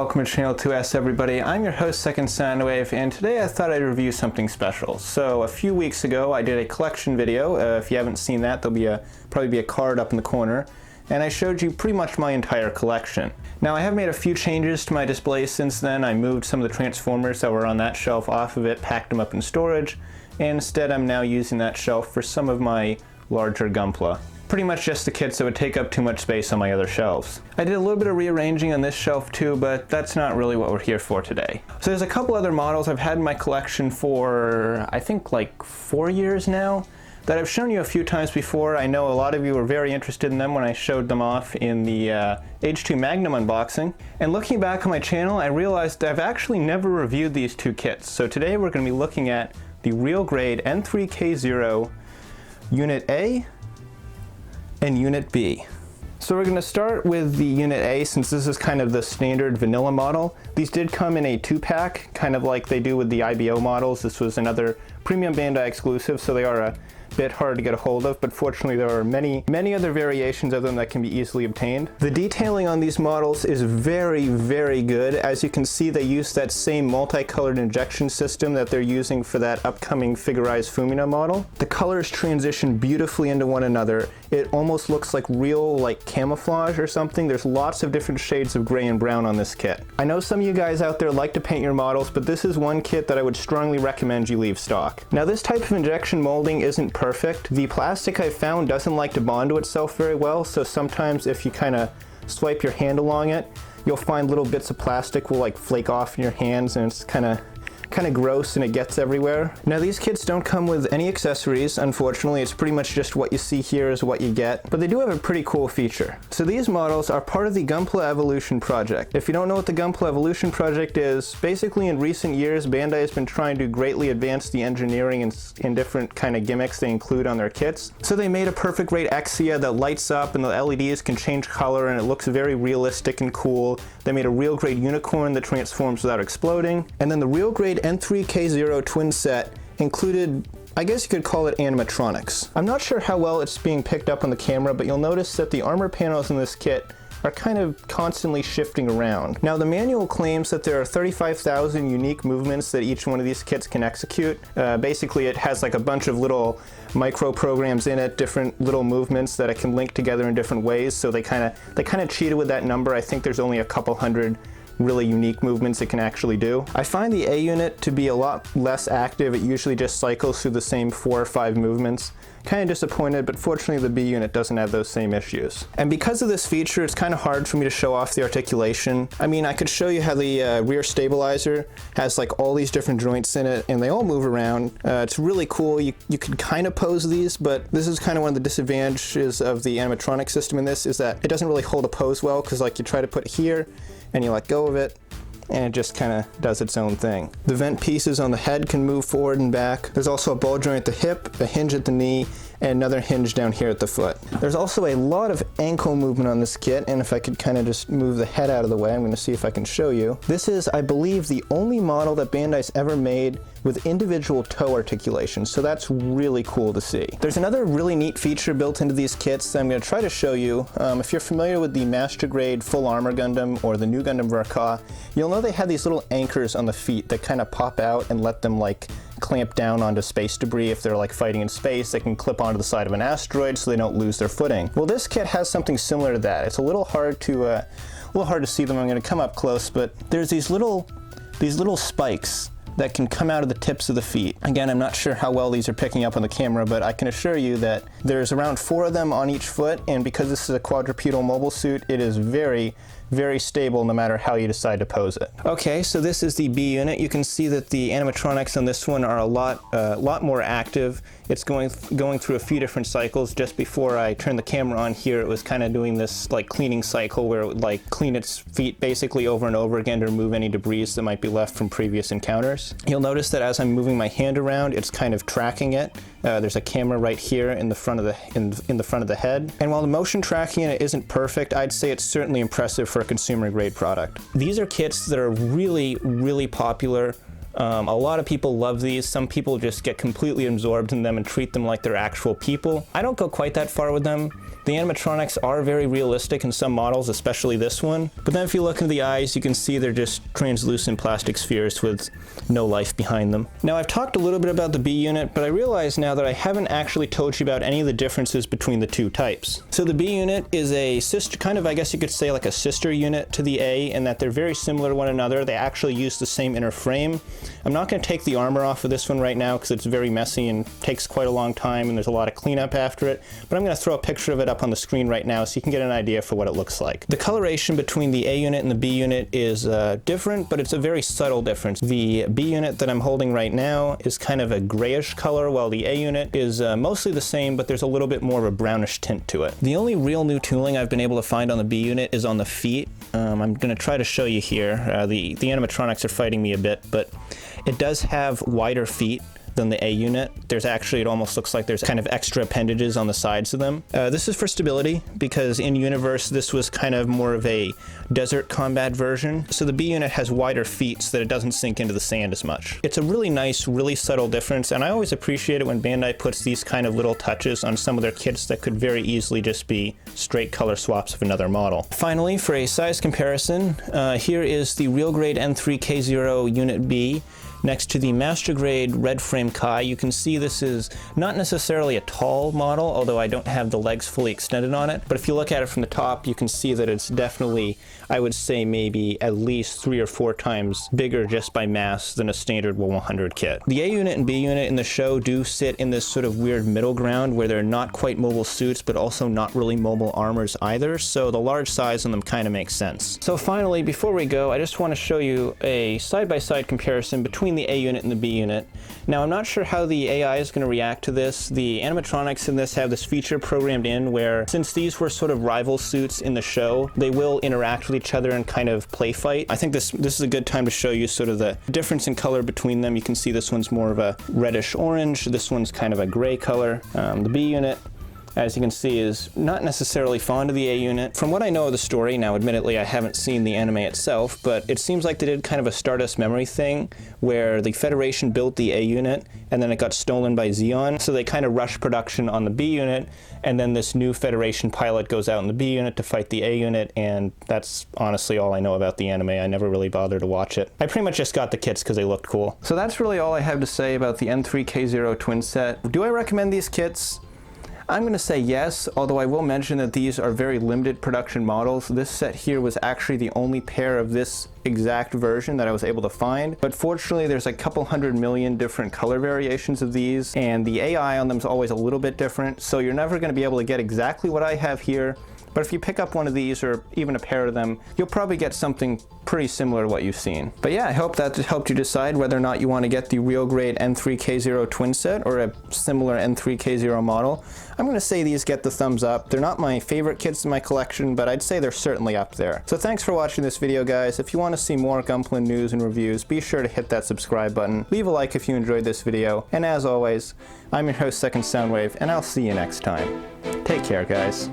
welcome to Channel 2S everybody. I'm your host Second Soundwave, and today I thought I'd review something special. So a few weeks ago I did a collection video. If you haven't seen that, there'll probably be a card up in the corner, and I showed you pretty much my entire collection. Now I have made a few changes to my display since then. I moved some of the Transformers that were on that shelf off of it, packed them up in storage, and instead I'm now using that shelf for some of my larger Gunpla. Pretty much just the kits that would take up too much space on my other shelves. I did a little bit of rearranging on this shelf too, but that's not really what we're here for today. So there's a couple other models I've had in my collection for, I think, like 4 years now, that I've shown you a few times before. I know a lot of you were very interested in them when I showed them off in the H2 Magnum unboxing. And looking back on my channel, I realized I've actually never reviewed these two kits. So today we're going to be looking at the real grade N3K-0 Unit A and Unit B. So we're going to start with the Unit A, since this is kind of the standard vanilla model. These did come in a 2-pack, kind of like they do with the IBO models. This was another premium Bandai exclusive, so they are a bit hard to get a hold of, but fortunately there are many other variations of them that can be easily obtained. The detailing on these models is very, very good. As you can see, they use that same multicolored injection system that they're using for that upcoming figurized Fumina model. The colors transition beautifully into one another. It almost looks like real, like camouflage or something. There's lots of different shades of gray and brown on this kit. I know some of you guys out there like to paint your models, but this is one kit that I would strongly recommend you leave stock. Now this type of injection molding isn't perfect. The plastic I've found doesn't like to bond to itself very well, so sometimes if you kind of swipe your hand along it, you'll find little bits of plastic will like flake off in your hands, and it's kind of gross and it gets everywhere. Now these kits don't come with any accessories, unfortunately. It's pretty much just what you see here is what you get, but they do have a pretty cool feature. So these models are part of the Gunpla Evolution project. If you don't know what the Gunpla Evolution project is, basically in recent years Bandai has been trying to greatly advance the engineering and different kind of gimmicks they include on their kits. So they made a perfect rate Exia that lights up and the LEDs can change color and it looks very realistic and cool. They made a real grade unicorn that transforms without exploding. And then the real grade N3K-0 twin set included, I guess you could call it animatronics. I'm not sure how well it's being picked up on the camera, but you'll notice that the armor panels in this kit are kind of constantly shifting around. Now the manual claims that there are 35,000 unique movements that each one of these kits can execute. Basically it has like a bunch of little micro programs in it, different little movements that it can link together in different ways, so they kind of cheated with that number. I think there's only a couple hundred really unique movements it can actually do. I find the A unit to be a lot less active. It usually just cycles through the same 4 or 5 movements. Kind of disappointed, but fortunately the B unit doesn't have those same issues. And because of this feature, it's kind of hard for me to show off the articulation. I mean, I could show you how the rear stabilizer has like all these different joints in it, and they all move around. It's really cool. You can kind of pose these, but this is kind of one of the disadvantages of the animatronic system in this, is that it doesn't really hold a pose well, because like you try to put it here, and you let go of it, and it just kind of does its own thing. The vent pieces on the head can move forward and back. There's also a ball joint at the hip, a hinge at the knee, and another hinge down here at the foot. There's also a lot of ankle movement on this kit, and if I could kind of just move the head out of the way, I'm going to see if I can show you. This is, I believe, the only model that Bandai's ever made with individual toe articulation, so that's really cool to see. There's another really neat feature built into these kits that I'm going to try to show you. If you're familiar with the Master Grade Full Armor Gundam or the new Gundam Verka, you'll know they have these little anchors on the feet that kind of pop out and let them like clamp down onto space debris. If they're like fighting in space, they can clip onto the side of an asteroid so they don't lose their footing. Well, this kit has something similar to that. It's a little hard to see them. I'm going to come up close, but there's these little spikes that can come out of the tips of the feet. Again, I'm not sure how well these are picking up on the camera, but I can assure you that there's around 4 of them on each foot, and because this is a quadrupedal mobile suit, it is very, very stable no matter how you decide to pose it. Okay, so this is the B unit. You can see that the animatronics on this one are a lot more active. It's going through a few different cycles. Just before I turned the camera on here, it was kind of doing this like cleaning cycle where it would like clean its feet basically over and over again to remove any debris that might be left from previous encounters. You'll notice that as I'm moving my hand around, it's kind of tracking it. There's a camera right here in the front of the head. And while the motion tracking in it isn't perfect, I'd say it's certainly impressive for a consumer grade product. These are kits that are really, really popular. A lot of people love these. Some people just get completely absorbed in them and treat them like they're actual people. I don't go quite that far with them. The animatronics are very realistic in some models, especially this one. But then if you look into the eyes, you can see they're just translucent plastic spheres with no life behind them. Now, I've talked a little bit about the B unit, but I realize now that I haven't actually told you about any of the differences between the two types. So the B unit is a sister, kind of, I guess you could say, like a sister unit to the A, in that they're very similar to one another. They actually use the same inner frame. I'm not going to take the armor off of this one right now because it's very messy and takes quite a long time and there's a lot of cleanup after it, but I'm going to throw a picture of it up on the screen right now so you can get an idea for what it looks like. The coloration between the A unit and the B unit is different, but it's a very subtle difference. The B unit that I'm holding right now is kind of a grayish color, while the A unit is mostly the same, but there's a little bit more of a brownish tint to it. The only real new tooling I've been able to find on the B unit is on the feet. I'm going to try to show you here. The animatronics are fighting me a bit, but it does have wider feet than the A unit. There's actually, it almost looks like there's kind of extra appendages on the sides of them. This is for stability, because in universe this was kind of more of a desert combat version. So the B unit has wider feet so that it doesn't sink into the sand as much. It's a really nice, really subtle difference, and I always appreciate it when Bandai puts these kind of little touches on some of their kits that could very easily just be straight color swaps of another model. Finally, for a size comparison, here is the real grade N3K-0 Unit B next to the Master Grade Red Frame Kai. You can see this is not necessarily a tall model, although I don't have the legs fully extended on it. But if you look at it from the top, you can see that it's definitely, I would say, maybe at least 3 or 4 times bigger just by mass than a standard 100 kit. The A unit and B unit in the show do sit in this sort of weird middle ground where they're not quite mobile suits, but also not really mobile armors either, so the large size on them kind of makes sense. So finally, before we go, I just want to show you a side-by-side comparison between the A unit and the B unit. Now, I'm not sure how the AI is going to react to this. The animatronics in this have this feature programmed in where, since these were sort of rival suits in the show, they will interact with each other and kind of play fight. I think this is a good time to show you sort of the difference in color between them. You can see this one's more of a reddish orange, this one's kind of a gray color. The B unit, as you can see, is not necessarily fond of the A unit. From what I know of the story, now admittedly I haven't seen the anime itself, but it seems like they did kind of a Stardust Memory thing where the Federation built the A unit and then it got stolen by Xeon, so they kind of rushed production on the B unit, and then this new Federation pilot goes out in the B unit to fight the A unit, and that's honestly all I know about the anime. I never really bothered to watch it. I pretty much just got the kits because they looked cool. So that's really all I have to say about the N3K-0 twin set. Do I recommend these kits? I'm going to say yes, although I will mention that these are very limited production models. This set here was actually the only pair of this exact version that I was able to find, but fortunately there's a couple 100 million different color variations of these, and the AI on them is always a little bit different, so you're never going to be able to get exactly what I have here. But if you pick up one of these, or even a pair of them, you'll probably get something pretty similar to what you've seen. But yeah, I hope that helped you decide whether or not you want to get the real grade N3K-0 twin set or a similar N3K-0 model. I'm going to say these get the thumbs up. They're not my favorite kits in my collection, but I'd say they're certainly up there. So thanks for watching this video, guys. If you want to see more Gunpla news and reviews, be sure to hit that subscribe button. Leave a like if you enjoyed this video. And as always, I'm your host, Second Soundwave, and I'll see you next time. Take care, guys.